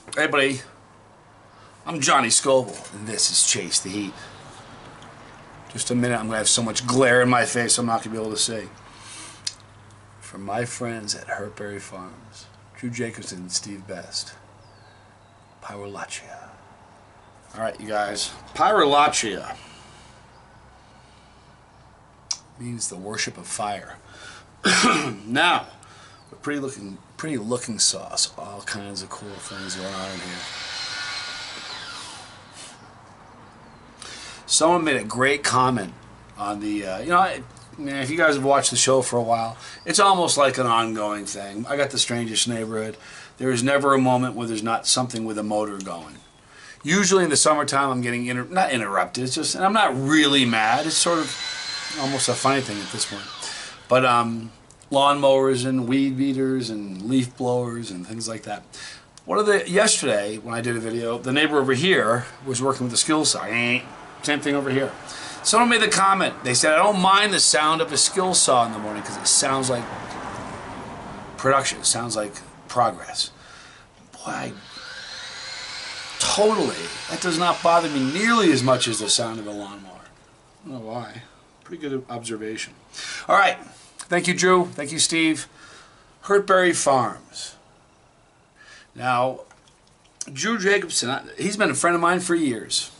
Hey buddy, I'm Johnny Scoville, and this is Chase the Heat. Just a minute, I'm going to have so much glare in my face I'm not going to be able to see. From my friends at Hurtberry Farms, Drew Jacobson and Steve Best, Pyrolatria. Alright you guys, Pyrolatria means the worship of fire. Now, a pretty looking sauce. All kinds of cool things going on in here. Someone made a great comment on the, if you guys have watched the show for a while, it's almost like an ongoing thing. I got The Strangest Neighborhood. There is never a moment where there's not something with a motor going. Usually in the summertime I'm getting, not interrupted, it's just, and I'm not really mad. It's sort of almost a funny thing at this point. But lawnmowers and weed beaters and leaf blowers and things like that. Yesterday when I did a video, the neighbor over here was working with a skill saw. Same thing over here. Someone made the comment. They said, I don't mind the sound of a skill saw in the morning because it sounds like production. It sounds like progress. Boy, totally. That does not bother me nearly as much as the sound of a lawnmower. I don't know why. Pretty good observation. All right. Thank you, Drew. Thank you, Steve. Hurtberry Farms. Now, Drew Jacobson, he's been a friend of mine for years.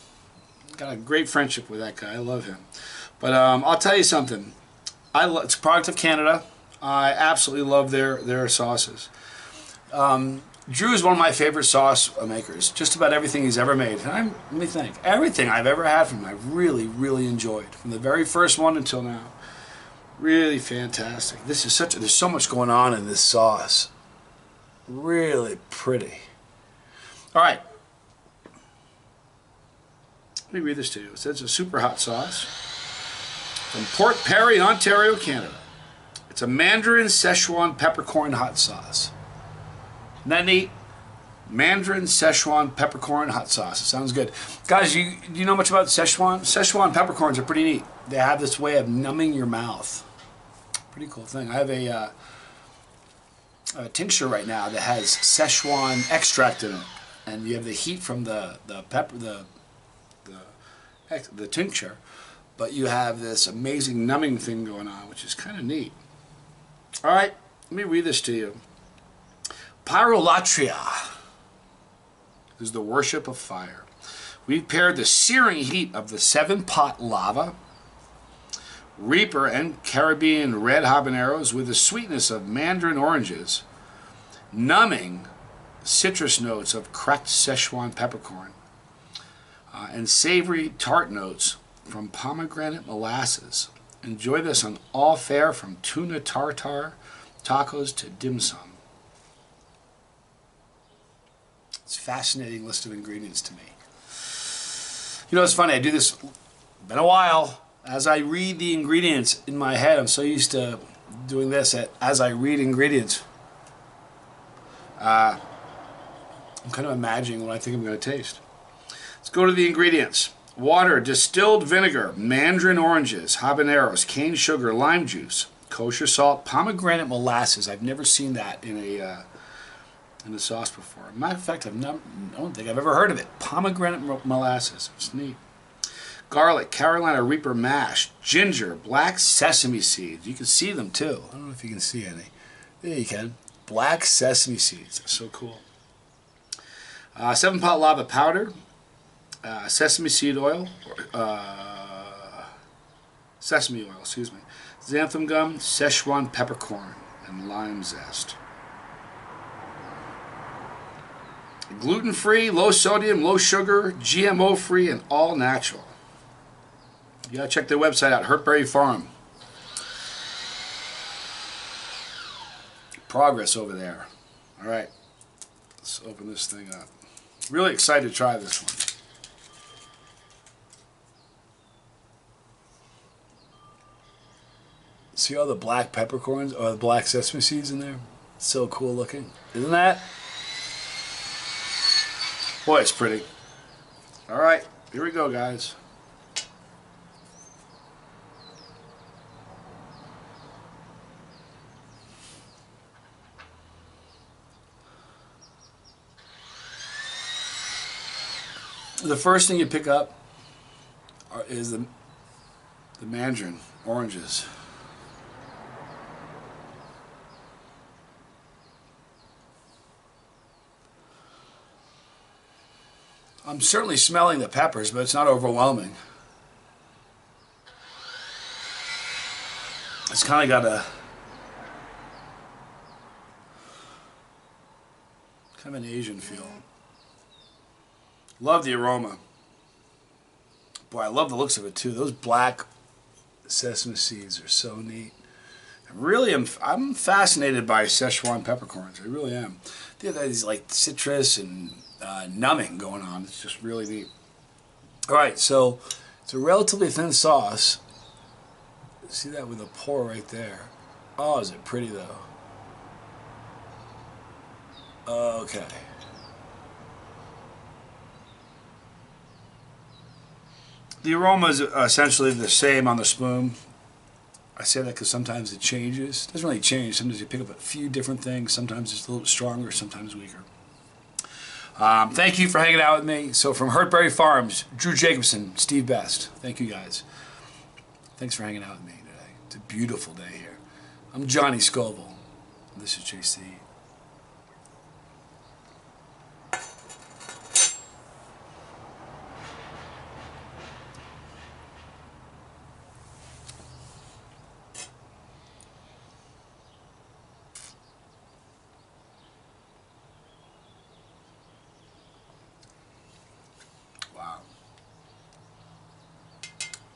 Got a great friendship with that guy. I love him. But I'll tell you something. It's a product of Canada. I absolutely love their sauces. Drew is one of my favorite sauce makers. Just about everything he's ever made. And let me think. Everything I've ever had from him, I've really, really enjoyed. From the very first one until now. Really fantastic. There's so much going on in this sauce. Really pretty. All right. Let me read this to you. It says it's a super hot sauce from Port Perry, Ontario, Canada. It's a Mandarin Sichuan Peppercorn hot sauce. Isn't that neat? Mandarin Sichuan Peppercorn hot sauce. It sounds good. Guys, do you know much about Sichuan? Sichuan peppercorns are pretty neat. They have this way of numbing your mouth. Pretty cool thing. I have a tincture right now that has Sichuan extract in it. And you have the heat from the tincture, but you have this amazing numbing thing going on, which is kind of neat. All right, let me read this to you. Pyrolatria is the worship of fire. We've paired the searing heat of the 7-pot lava, Reaper and Caribbean red habaneros with the sweetness of mandarin oranges, numbing citrus notes of cracked Sichuan peppercorn, and savory tart notes from pomegranate molasses. Enjoy this on all fare from tuna tartare tacos to dim sum. It's a fascinating list of ingredients to me. You know, it's funny, I do this, been a while, as I read the ingredients in my head. I'm so used to doing this as I read ingredients. I'm kind of imagining what I think I'm going to taste. Let's go to the ingredients. Water, distilled vinegar, mandarin oranges, habaneros, cane sugar, lime juice, kosher salt, pomegranate molasses. I've never seen that in a sauce before. Matter of fact, I don't think I've ever heard of it. Pomegranate molasses. It's neat. Garlic, Carolina Reaper mash, ginger, black sesame seeds. You can see them too. I don't know if you can see any. There you can. Black sesame seeds. They're so cool. 7-pot lava powder. Sesame seed oil, sesame oil, excuse me, xanthan gum, Sichuan peppercorn, and lime zest. Gluten-free, low sodium, low sugar, GMO-free, and all natural. You gotta check their website out, Hurtberry Farm. Progress over there. All right, let's open this thing up. Really excited to try this one. See all the black peppercorns or the black sesame seeds in there? It's so cool looking. Isn't that? Boy, it's pretty. Alright, here we go, guys. The first thing you pick up is the Mandarin oranges. I'm certainly smelling the peppers, but it's not overwhelming. It's kind of got a kind of an Asian feel. Love the aroma. Boy, I love the looks of it too. Those black sesame seeds are so neat. I'm fascinated by Sichuan peppercorns. I really am. They have these like citrus and numbing going on. It's just really neat. All right, so it's a relatively thin sauce. See that with a pour right there. Oh, is it pretty though? Okay. The aroma is essentially the same on the spoon. I say that because sometimes it changes. It doesn't really change. Sometimes you pick up a few different things. Sometimes it's a little stronger, sometimes weaker. Thank you for hanging out with me. So from Hurtberry Farms, Drew Jacobson, Steve Best. Thank you guys. Thanks for hanging out with me today. It's a beautiful day here. I'm Johnny Scoville. This is JC.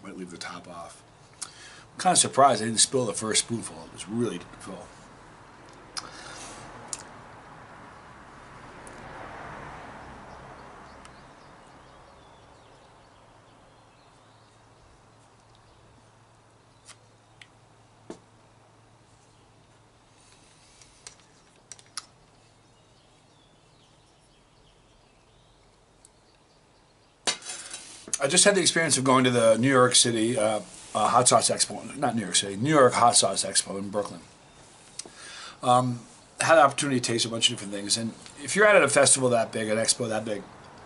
Might leave the top off. I'm kind of surprised I didn't spill the first spoonful. It was really full. I just had the experience of going to the New York City Hot Sauce Expo, not New York City, New York Hot Sauce Expo in Brooklyn. Had the opportunity to taste a bunch of different things, and if you're at a festival that big, an expo that big,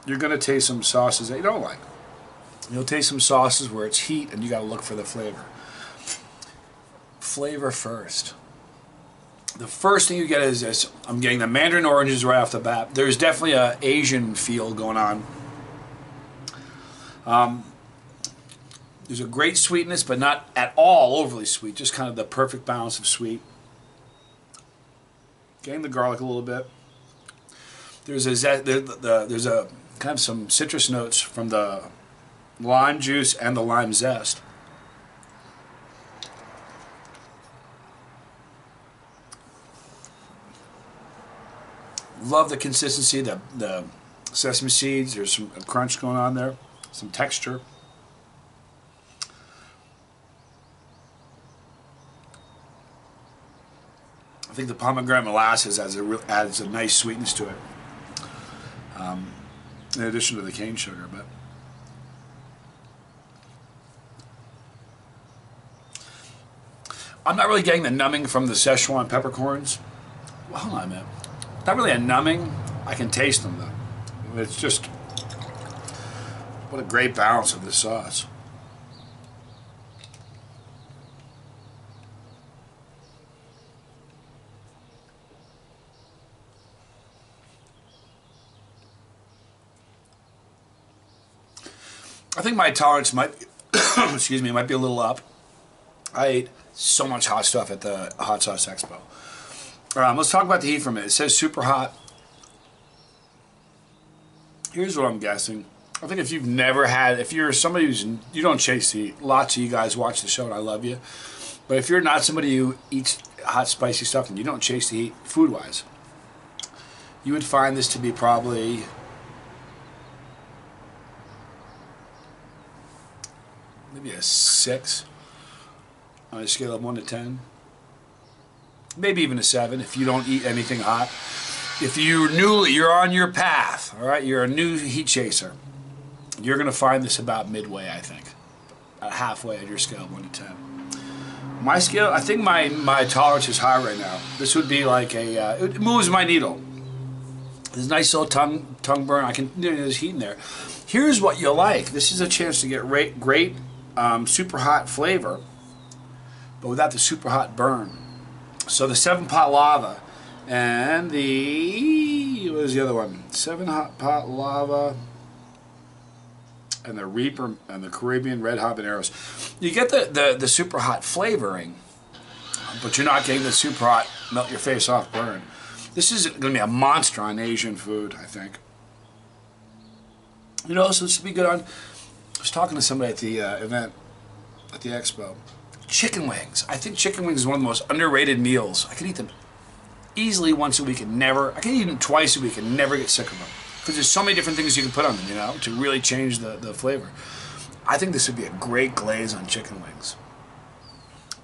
you're going to taste some sauces that you don't like. You'll taste some sauces where it's heat, and you got to look for the flavor. Flavor first. The first thing you get is this. I'm getting the Mandarin oranges right off the bat. There's definitely an Asian feel going on. There's a great sweetness, but not at all overly sweet. Just kind of the perfect balance of sweet. Getting the garlic a little bit. There's a kind of some citrus notes from the lime juice and the lime zest. Love the consistency, the sesame seeds. There's some crunch going on there, some texture. I think the pomegranate molasses adds a nice sweetness to it, in addition to the cane sugar. But I'm not really getting the numbing from the Sichuan peppercorns. Well, hold on a minute. Not really a numbing. I can taste them though. It's just, what a great balance of this sauce. I think my tolerance might, excuse me, might be a little up. I ate so much hot stuff at the Hot Sauce Expo. Let's talk about the heat for a minute. It says super hot. Here's what I'm guessing. I think if you've never had, if you're somebody who's, you don't chase the heat. Lots of you guys watch the show and I love you. But if you're not somebody who eats hot, spicy stuff and you don't chase the heat, food-wise, you would find this to be probably maybe a 6 on a scale of 1 to 10. Maybe even a 7 if you don't eat anything hot. If you're on your path, all right, you're a new heat chaser, you're going to find this about midway, I think. Halfway on your scale of 1 to 10. My scale, I think my tolerance is high right now. This would be like a, it moves my needle. There's a nice little tongue burn. I can, there's heat in there. Here's what you'll like. This is a chance to get great super hot flavor, but without the super hot burn. So the 7-pot lava and the, what was the other one? 7-pot lava and the Reaper and the Caribbean red habaneros. You get the super hot flavoring, but you're not getting the super hot melt your face off burn. This is going to be a monster on Asian food, I think. You know, so this would be good on, I was talking to somebody at the event, at the expo. Chicken wings. I think chicken wings is one of the most underrated meals. I could eat them easily once a week and never, I could eat them twice a week and never get sick of them. Because there's so many different things you can put on them, you know, to really change the flavor. I think this would be a great glaze on chicken wings.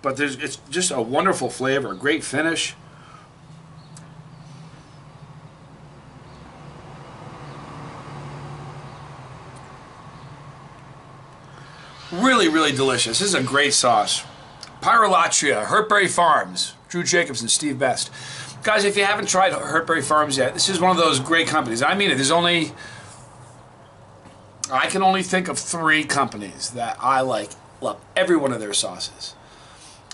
But it's just a wonderful flavor, a great finish. Really, really delicious. This is a great sauce. Pyrolatria, Hurtberry Farms, Drew Jacobs and Steve Best. Guys, if you haven't tried Hurtberry Farms yet, this is one of those great companies. I mean it. I can only think of 3 companies that I love every one of their sauces.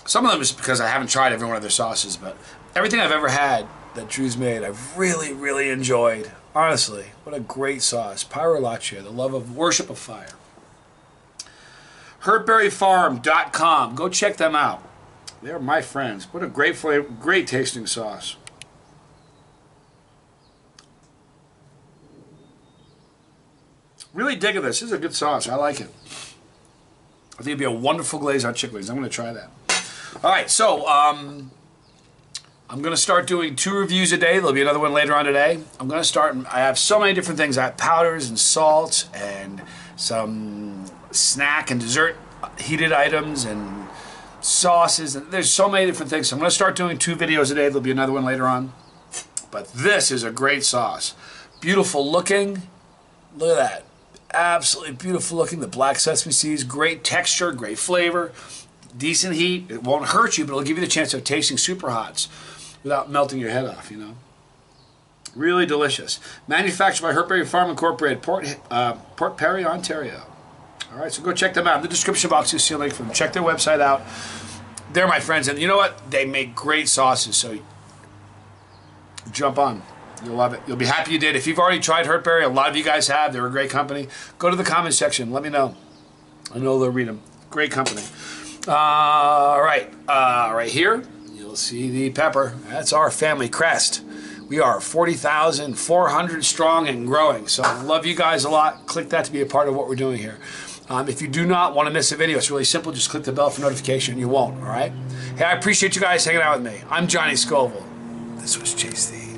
Some of them is because I haven't tried every one of their sauces, but everything I've ever had that Drew's made, I've really, really enjoyed. Honestly, what a great sauce. Pyrolatria, the love of worship of fire. HurtberryFarm.com. Go check them out. They're my friends. What a great flavor, great tasting sauce. Really digging this. This is a good sauce. I like it. I think it'd be a wonderful glaze on chicken wings. I'm going to try that. All right, so I'm going to start doing 2 reviews a day. There'll be another one later on today. I'm going to start. I have so many different things. I have powders and salts and some snack and dessert heated items and sauces, and there's so many different things. So I'm going to start doing 2 videos a day. There'll be another one later on. But this is a great sauce. Beautiful looking. Look at that. Absolutely beautiful looking. The black sesame seeds, great texture, great flavor, decent heat. It won't hurt you, but it'll give you the chance of tasting super hots without melting your head off, you know. Really delicious. Manufactured by Hurtberry Farm Incorporated, Port Perry, Ontario. All right, so go check them out. In the description box, you'll see a link for them. Check their website out. They're my friends, and you know what? They make great sauces, so jump on. You'll love it. You'll be happy you did. If you've already tried Hurtberry, a lot of you guys have. They're a great company. Go to the comment section. Let me know. I know they'll read them. Great company. All right. Right here, you'll see the pepper. That's our family crest. We are 40,400 strong and growing. So I love you guys a lot. Click that to be a part of what we're doing here. If you do not want to miss a video, it's really simple. Just click the bell for notification. You won't, all right? Hey, I appreciate you guys hanging out with me. I'm Johnny Scoville. This was Chase the